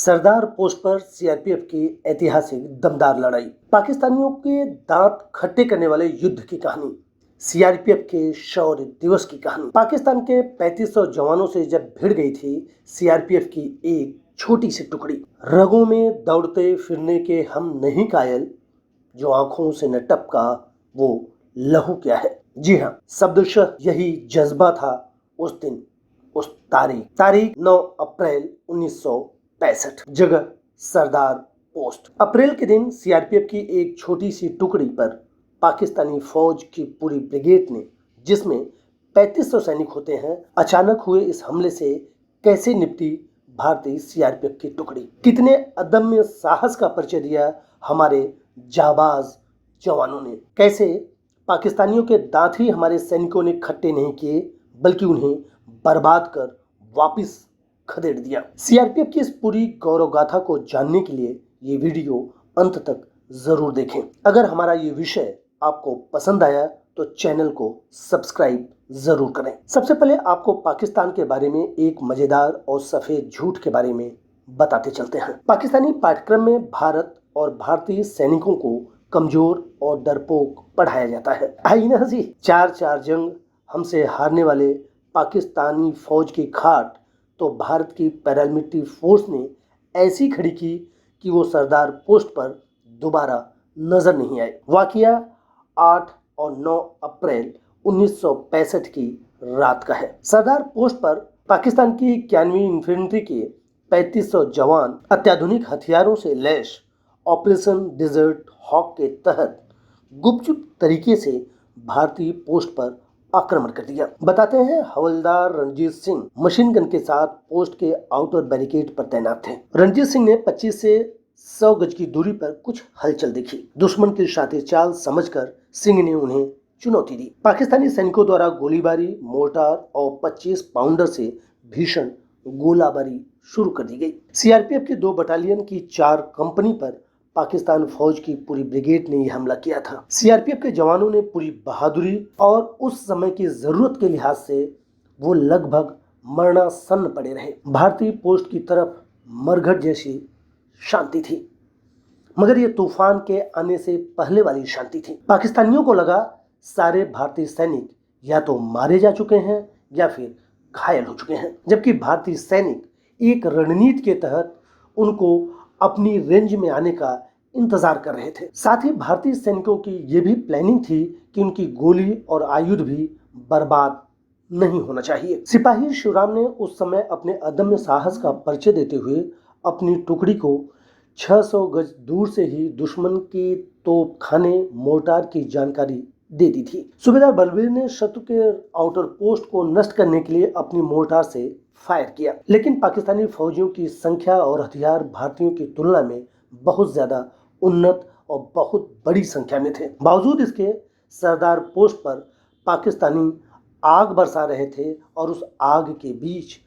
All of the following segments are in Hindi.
सरदार पोस्ट पर सीआरपीएफ की ऐतिहासिक दमदार लड़ाई, पाकिस्तानियों के दांत खट्टे करने वाले युद्ध की कहानी, सीआरपीएफ के शौर्य दिवस की कहानी। पाकिस्तान के 3500 जवानों से जब भिड़ गई थी सीआरपीएफ की एक छोटी सी टुकड़ी, रगों में दौड़ते फिरने के हम नहीं कायल, जो आंखों से न टपका वो लहू क्या है। जी हाँ, शब्दशः यही जज्बा था उस दिन, उस तारीख 9 अप्रैल 1965, जगह सरदार पोस्ट। अप्रैल के दिन सीआरपीएफ की एक छोटी सी टुकड़ी पर पाकिस्तानी फौज की पूरी ब्रिगेड ने, जिसमें 3500 सैनिक होते हैं, अचानक हुए इस हमले से कैसे निपटी भारतीय सीआरपीएफ की टुकड़ी। कितने अदम्य साहस का परिचय दिया हमारे जाबाज जवानों ने। कैसे पाकिस्तानियों के दांत ही हमारे सैनिकों ने खट्टे नहीं किए, बल्कि उन्हें बर्बाद कर वापस खदेड़ दिया। सीआरपीएफ की इस पूरी गौरव गाथा को जानने के लिए ये वीडियो अंत तक जरूर देखें। अगर हमारा ये विषय आपको पसंद आया तो चैनल को सब्सक्राइब जरूर करें। सबसे पहले आपको पाकिस्तान के बारे में एक मजेदार और सफेद झूठ के बारे में बताते चलते हैं। पाकिस्तानी पाठ्यक्रम में भारत और भारतीय सैनिकों को कमजोर और डरपोक पढ़ाया जाता है। आई ना जी, 4 जंग हमसे हारने वाले पाकिस्तानी फौज की खाट तो भारत की पैरामिलिट्री फोर्स ने ऐसी खड़ी की कि वो सरदार पोस्ट पर दोबारा नजर नहीं आए। वाकया 8 और 9 अप्रैल 1965 की रात का है। सरदार पोस्ट पर पाकिस्तान की 91वीं इन्फेंट्री के 3500 जवान अत्याधुनिक हथियारों से लैस ऑपरेशन डेजर्ट हॉक के तहत गुपचुप तरीके से भारतीय पोस्ट पर आक्रमण कर दिया। बताते हैं, हवलदार रणजीत सिंह मशीन गन के साथ पोस्ट के आउटर बैरिकेड पर तैनात थे। रणजीत सिंह ने 25 से 100 गज की दूरी पर कुछ हलचल देखी। दुश्मन की शातिर चाल समझकर सिंह ने उन्हें चुनौती दी। पाकिस्तानी सैनिकों द्वारा गोलीबारी, मोर्टार और 25 पाउंडर से भीषण गोलाबारी शुरू कर दी गई। सीआरपीएफ की 2 बटालियन की 4 कंपनी पर पाकिस्तान फौज की पूरी ब्रिगेड ने यह हमला किया था। सीआरपीएफ के जवानों ने पूरी बहादुरी और उस समय की जरूरत के लिहाज से वो लगभग मरणासन्न पड़े रहे। भारतीय पोस्ट की तरफ मरघट जैसी शांति थी, मगर ये तूफान के आने से पहले वाली शांति थी। पाकिस्तानियों को लगा सारे भारतीय सैनिक या तो मारे जा चुके हैं या फिर घायल हो चुके हैं, जबकि भारतीय सैनिक एक रणनीति के तहत उनको अपनी रेंज में आने का इंतजार कर रहे थे। साथ ही भारतीय सैनिकों की यह भी प्लानिंग थी कि उनकी गोली और आयुध भी बर्बाद नहीं होना चाहिए। सिपाही शिवराम ने उस समय अपने अदम्य साहस का परिचय देते हुए अपनी टुकड़ी को 600 गज दूर से ही दुश्मन की तोपखाने मोर्टार की जानकारी दे दी थी। सूबेदार बलबीर ने शत्रु के आउटर पोस्ट को नष्ट करने के लिए अपनी मोर्टार से फायर किया, लेकिन पाकिस्तानी फौजियों की संख्या और हथियार भारतीयों की तुलना में बहुत ज्यादा उन्नत और बहुत बड़ी संख्या में थे। बावजूद इसके सरदार पोस्ट पर पाकिस्तानी आग बरसा रहे थे और उस आग के बीच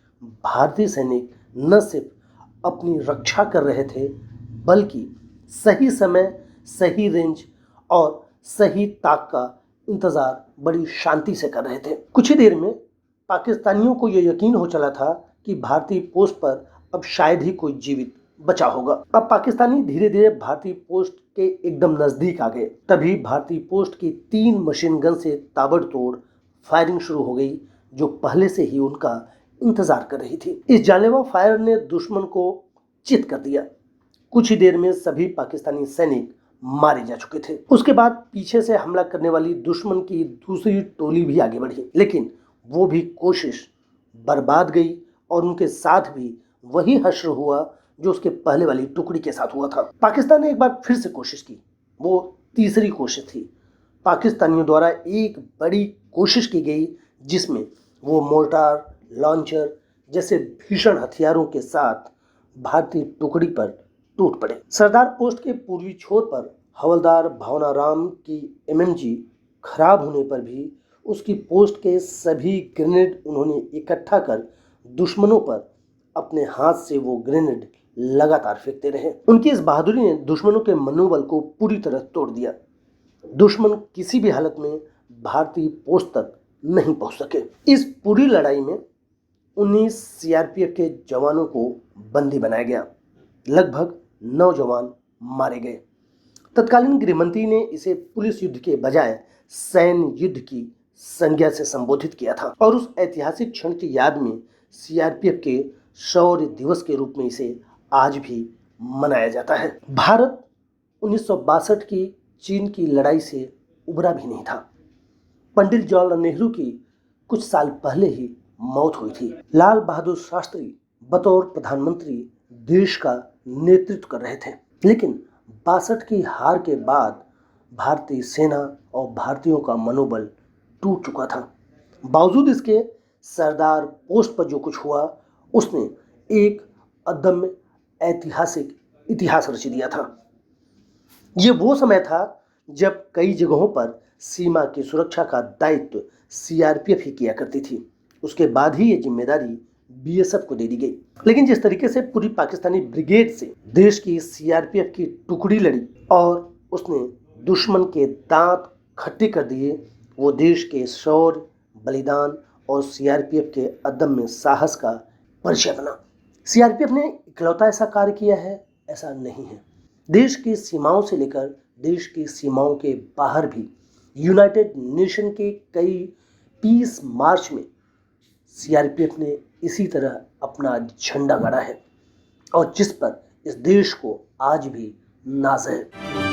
भारतीय सैनिक न सिर्फ अपनी रक्षा कर रहे थे, बल्कि सही समय, सही रेंज और सही ताक का इंतजार बड़ी शांति से कर रहे थे। कुछ ही देर में पाकिस्तानियों को यह यकीन हो चला था कि भारतीय पोस्ट पर अब शायद ही कोई जीवित बचा होगा। अब पाकिस्तानी धीरे धीरे भारतीय पोस्ट के एकदम नजदीक आ गए। तभी भारतीय पोस्ट की 3 मशीन गन से ताबड़तोड़ फायरिंग शुरू हो गई, जो पहले से ही उनका इंतजार कर रही थी। इस जानलेवा फायर ने दुश्मन को चित कर दिया। कुछ ही देर में सभी पाकिस्तानी सैनिक मारे जा चुके थे। उसके बाद पीछे से हमला करने वाली दुश्मन की दूसरी टोली भी आगे बढ़ी, लेकिन वो भी कोशिश बर्बाद गई और उनके साथ भी वही हश्र हुआ जो उसके पहले वाली टुकड़ी के साथ हुआ था। पाकिस्तान ने एक बार फिर से कोशिश की। वो तीसरी कोशिश थी। पाकिस्तानियों द्वारा एक बड़ी कोशिश की गई, जिसमें वो मोर्टार, लॉन्चर जैसे भीषण हथियारों के साथ भारतीय टुकड़ी पर टूट पड़े। सरदार पोस्ट के पूर्वी छोर पर हवलदार भावनाराम की एमएमजी खराब होने पर भी उसकी पोस्ट के सभी ग्रेनेड उन्होंने इकट्ठा कर दुश्मनों पर अपने हाथ से वो ग्रेनेड लगातार फेंकते रहे। उनकी इस बहादुरी ने दुश्मनों के मनोबल को पूरी तरह तोड़ दिया। दुश्मन किसी भी हालत में भारतीय पोस्ट तक नहीं पहुंच सके। इस पूरी लड़ाई में 19 सीआरपीएफ के जवानों को बंदी बनाया गया। लगभग 9 जवान मारे गए। तत्कालीन गृहमंत्री ने इसे पुलिस युद्ध के बजाय सैन्य युद्ध की संज्ञा से संबोधित किया था और उस ऐतिहासिक क्षण की याद में सीआरपीएफ के शौर्य दिवस के रूप में इसे आज भी मनाया जाता है। भारत 1962 की चीन की लड़ाई से उबरा भी नहीं था। पंडित जवाहरलाल नेहरू की कुछ साल पहले ही मौत हुई थी। लाल बहादुर शास्त्री बतौर प्रधानमंत्री देश का नेतृत्व कर रहे थे, लेकिन 62 की हार के बाद भारतीय सेना और भारतीयों का मनोबल टूट चुका था। बावजूद इसके सरदार पोस्ट पर जो कुछ हुआ उसने एक अदम्य ऐतिहासिक इतिहास रच दिया था। ये वो समय था जब कई जगहों पर सीमा की सुरक्षा का दायित्व सीआरपीएफ ही किया करती थी। उसके बाद ही ये जिम्मेदारी बीएसएफ को दे दी गई। लेकिन जिस तरीके से पूरी पाकिस्तानी ब्रिगेड से देश की सीआरपीएफ की टुकड़ी लड़ी और उसने दुश्मन के दांत खट्टे कर दिए, वो देश के शौर्य, बलिदान और सीआरपीएफ के अदम्य साहस का परिचय बना। सीआरपीएफ ने इकलौता ऐसा कार्य किया है, ऐसा नहीं है। देश की सीमाओं से लेकर देश की सीमाओं के बाहर भी यूनाइटेड नेशन के कई पीस मार्च में सीआरपीएफ ने इसी तरह अपना झंडा गाड़ा है और जिस पर इस देश को आज भी नाज है।